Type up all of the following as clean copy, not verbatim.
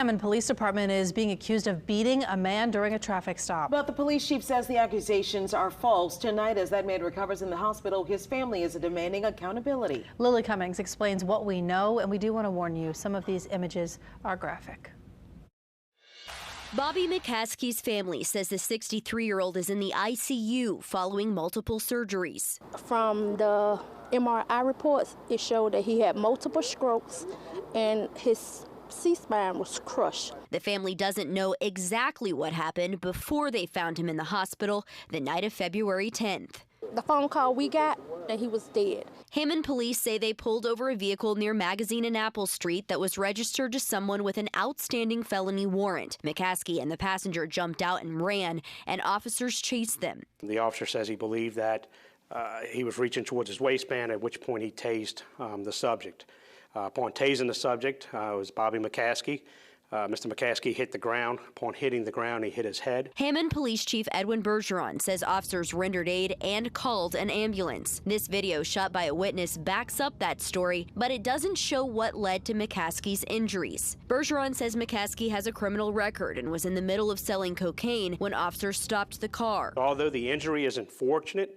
Hammond Police Department is being accused of beating a man during a traffic stop. But the police chief says the accusations are false. Tonight, as that man recovers in the hospital, his family is demanding accountability. Lily Cummings explains what we know, and we do want to warn you, some of these images are graphic. Bobby McCaskey's family says the 63-year-old is in the ICU following multiple surgeries. From the MRI reports, it showed that he had multiple strokes and his C-spine was crushed. The family doesn't know exactly what happened before they found him in the hospital the night of February 10th. The phone call we got that he was dead. Hammond police say they pulled over a vehicle near Magazine and Apple Street that was registered to someone with an outstanding felony warrant. McCaskey and the passenger jumped out and ran, and officers chased them. The officer says he believed that he was reaching towards his waistband, at which point he tased the subject. Upon tasing the subject, it was Bobby McCaskey. Mr. McCaskey hit the ground. Upon hitting the ground, he hit his head. Hammond Police Chief Edwin Bergeron says officers rendered aid and called an ambulance. This video shot by a witness backs up that story, but it doesn't show what led to McCaskey's injuries. Bergeron says McCaskey has a criminal record and was in the middle of selling cocaine when officers stopped the car. Although the injury is unfortunate,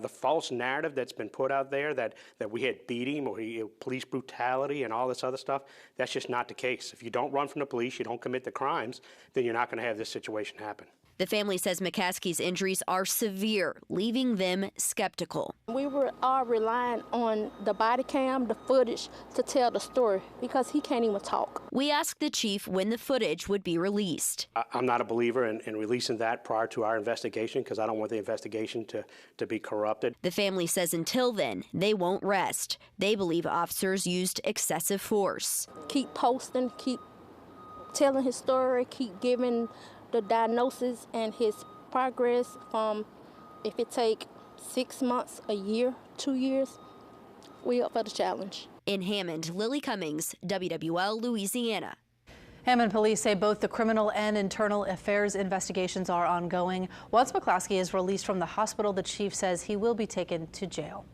the false narrative that's been put out there that we had beat him or police brutality and all this other stuff, that's just not the case. If you don't run from the police, you don't commit the crimes, then you're not going to have this situation happen. The family says McCaskey's injuries are severe, leaving them skeptical. We were all relying on the body cam, the footage, to tell the story because he can't even talk. We asked the chief when the footage would be released. I'm not a believer in releasing that prior to our investigation because I don't want the investigation to be corrupted. The family says until then, they won't rest. They believe officers used excessive force. Keep posting, keep telling his story, keep giving the diagnosis and his progress from if it take 6 months, a year, 2 years, we up for the challenge. In Hammond, Lily Cummings, WWL, Louisiana. Hammond police say both the criminal and internal affairs investigations are ongoing. Once McCaskey is released from the hospital, the chief says he will be taken to jail.